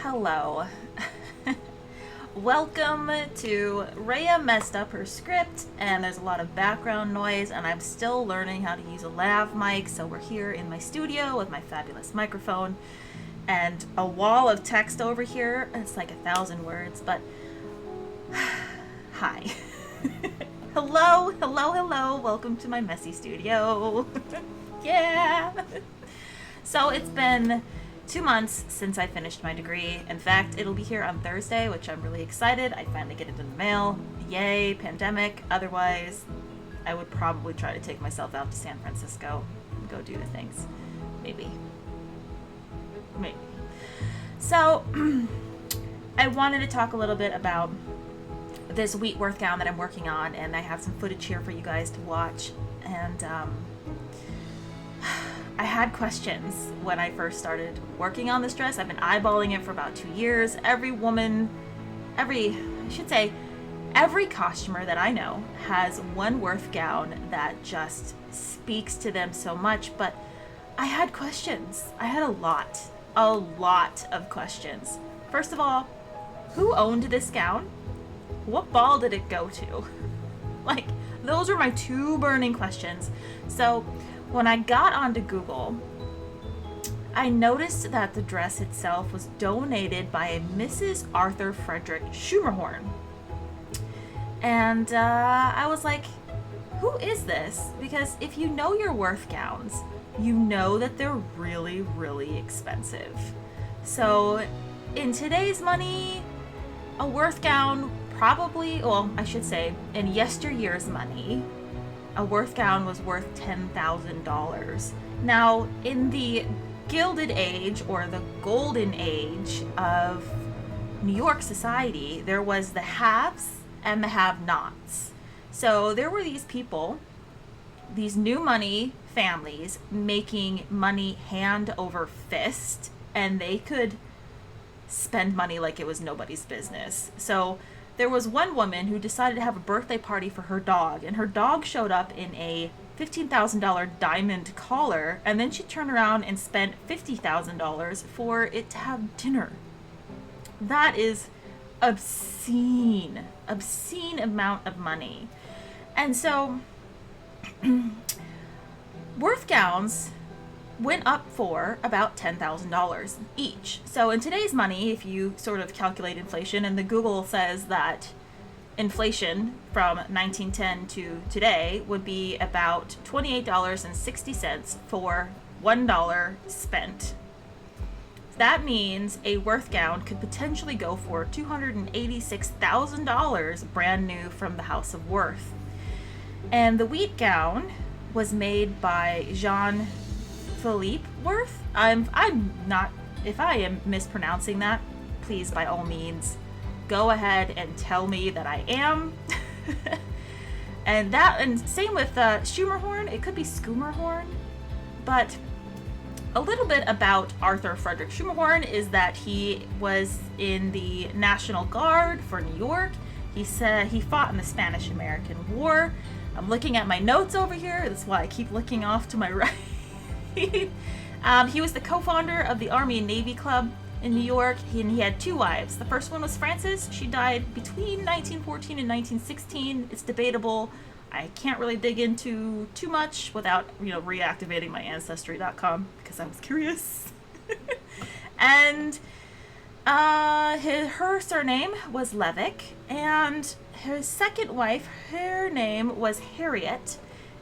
Hello. Welcome to Rhea messed up her script and there's a lot of background noise and I'm still learning how to use a lav mic, so we're here in my studio with my fabulous microphone and a wall of text over here. It's like 1,000 words, but hi. Hello. Welcome to my messy studio. Yeah. So it's been 2 months since I finished my degree. In fact, it'll be here on Thursday, which I'm really excited. I finally get it in the mail. Yay, pandemic. Otherwise, I would probably try to take myself out to San Francisco and go do the things. Maybe. So, I wanted to talk a little bit about this Wheatworth gown that I'm working on, and I have some footage here for you guys to watch. And, I had questions when I first started working on this dress. I've been eyeballing it for about 2 years. Every costumer that I know has one Worth gown that just speaks to them so much, but I had questions. I had a lot of questions. First of all, who owned this gown? What ball did it go to? Like, those were my two burning questions. So when I got onto Google, I noticed that the dress itself was donated by a Mrs. Arthur Frederick Schumerhorn. And I was like, who is this? Because if you know your Worth gowns, you know that they're really, really expensive. So in today's money, a Worth gown probably, well, I should say, in yesteryear's money, a Worth gown was worth $10,000. Now, in the Gilded Age or the Golden Age of New York society, there was the haves and the have-nots. So there were these people, these new money families, making money hand over fist, and they could spend money like it was nobody's business. So there was one woman who decided to have a birthday party for her dog, and her dog showed up in a $15,000 diamond collar, and then she turned around and spent $50,000 for it to have dinner. That is obscene amount of money. And so Worth gowns went up for about $10,000 each. So in today's money, if you sort of calculate inflation, and the Google says that inflation from 1910 to today would be about $28.60 for $1 spent. That means a Worth gown could potentially go for $286,000 brand new from the House of Worth. And the wheat gown was made by Jean Philippe Worth. I'm not, if I am mispronouncing that, please by all means go ahead and tell me that I am. and same with Schumerhorn. It could be Schumerhorn, but a little bit about Arthur Frederick Schumerhorn is that he was in the National Guard for New York. He said he fought in the Spanish-American War. I'm looking at my notes over here. That's why I keep looking off to my right. He was the co-founder of the Army and Navy Club in New York, and he had 2 wives. The first one was Frances. She died between 1914 and 1916. It's debatable. I can't really dig into too much without, reactivating my Ancestry.com because I was curious. And her surname was Levick, and his second wife, her name was Harriet,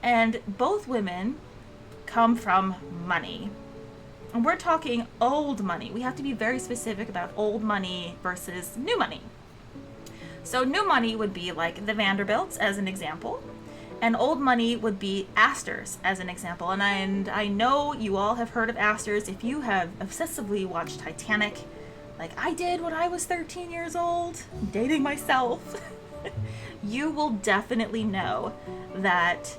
and both women come from money. And we're talking old money. We have to be very specific about old money versus new money. So new money would be like the Vanderbilts as an example, and old money would be Astors as an example. And I know you all have heard of Astors if you have obsessively watched Titanic, like I did when I was 13 years old, dating myself. You will definitely know that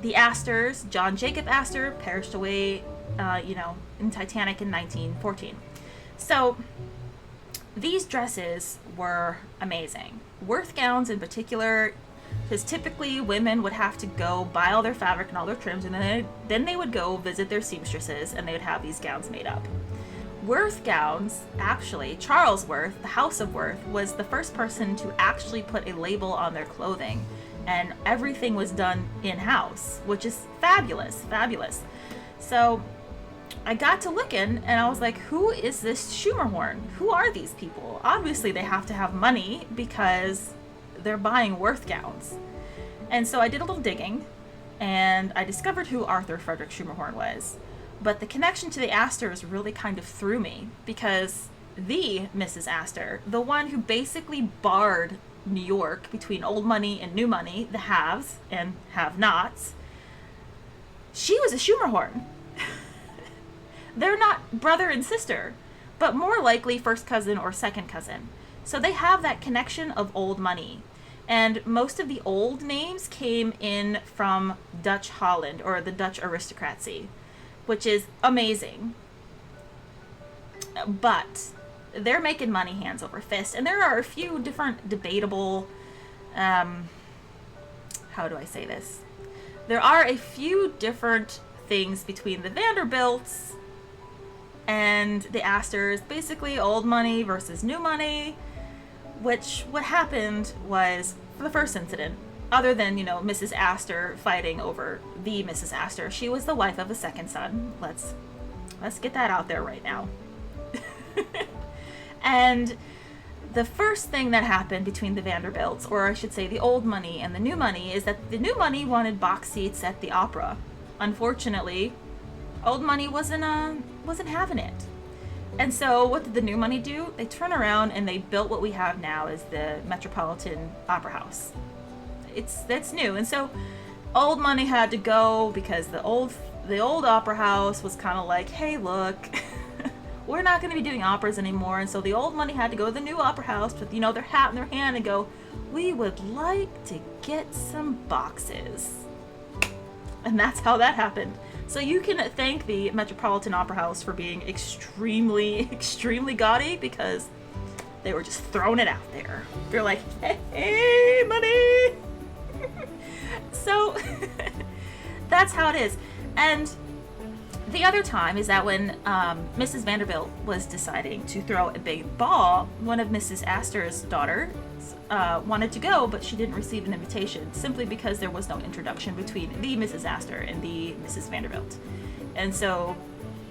the Astors, John Jacob Astor, perished away, in Titanic in 1914. So these dresses were amazing. Worth gowns in particular, because typically women would have to go buy all their fabric and all their trims, and then they would go visit their seamstresses and they would have these gowns made up. Worth gowns, actually, Charles Worth, the House of Worth, was the first person to actually put a label on their clothing. And everything was done in-house, which is fabulous, fabulous. So I got to looking and I was like, who is this Schumerhorn? Who are these people? Obviously they have to have money because they're buying Worth gowns. And so I did a little digging and I discovered who Arthur Frederick Schumerhorn was. But the connection to the Astors really kind of threw me because the Mrs. Astor, the one who basically barred New York between old money and new money, the haves and have-nots, she was a Schumerhorn. They're not brother and sister, but more likely first cousin or second cousin. So they have that connection of old money. And most of the old names came in from Dutch Holland or the Dutch aristocracy, which is amazing. But they're making money hands over fist. And there are a few different debatable, how do I say this? There are a few different things between the Vanderbilts and the Astors, basically old money versus new money, which what happened was, for the first incident, other than, Mrs. Astor fighting over the Mrs. Astor, she was the wife of a second son. Let's get that out there right now. And the first thing that happened between the Vanderbilts, or I should say the old money and the new money, is that the new money wanted box seats at the opera. Unfortunately, old money wasn't having it. And so what did the new money do? They turned around and they built what we have now as the Metropolitan Opera House. That's new. And so old money had to go because the old opera house was kind of like, hey, look, we're not going to be doing operas anymore. And so the old money had to go to the new opera house with, their hat in their hand and go, we would like to get some boxes. And that's how that happened. So you can thank the Metropolitan Opera House for being extremely, extremely gaudy because they were just throwing it out there. They're like, hey, money! So that's how it is. And the other time is that when Mrs. Vanderbilt was deciding to throw a big ball, one of Mrs. Astor's daughters wanted to go, but she didn't receive an invitation simply because there was no introduction between the Mrs. Astor and the Mrs. Vanderbilt. And so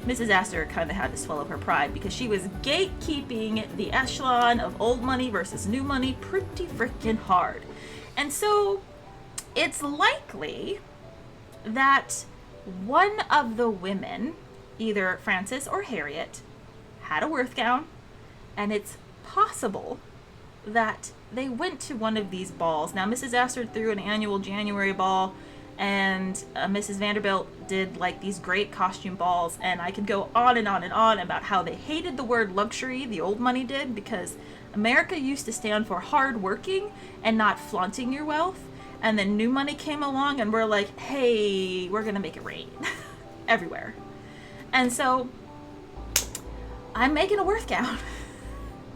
Mrs. Astor kind of had to swallow her pride because she was gatekeeping the echelon of old money versus new money pretty freaking hard. And so it's likely that one of the women, either Frances or Harriet, had a Worth gown, and it's possible that they went to one of these balls. Now, Mrs. Astor threw an annual January ball, and Mrs. Vanderbilt did like these great costume balls, and I could go on and on and on about how they hated the word luxury, the old money did, because America used to stand for hard working and not flaunting your wealth. And then new money came along and we're like, hey, we're gonna make it rain everywhere. And so I'm making a Worth gown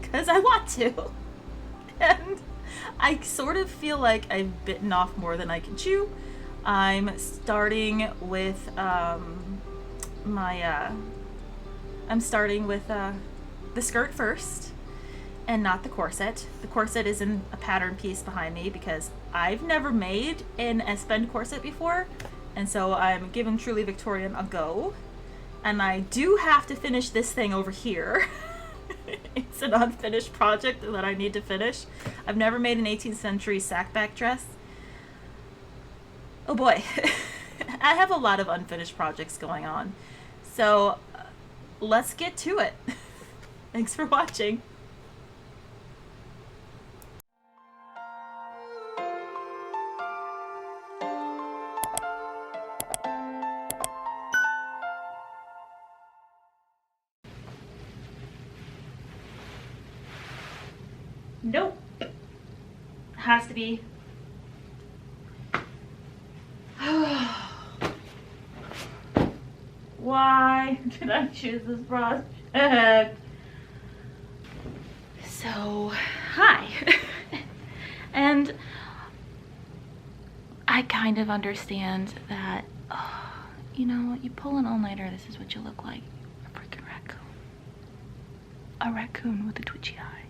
because I want to. And I sort of feel like I've bitten off more than I can chew. I'm starting with the skirt first and not the corset. The corset is in a pattern piece behind me because I've never made an Espend corset before, and so I'm giving Truly Victorian a go. And I do have to finish this thing over here. It's an unfinished project that I need to finish. I've never made an 18th century sackback dress. Oh boy. I have a lot of unfinished projects going on. So let's get to it. Thanks for watching. Nope. Has to be. Why did I choose this project? So, hi. And I kind of understand that, you pull an all-nighter, this is what you look like. A freaking raccoon. a raccoon with a twitchy eye.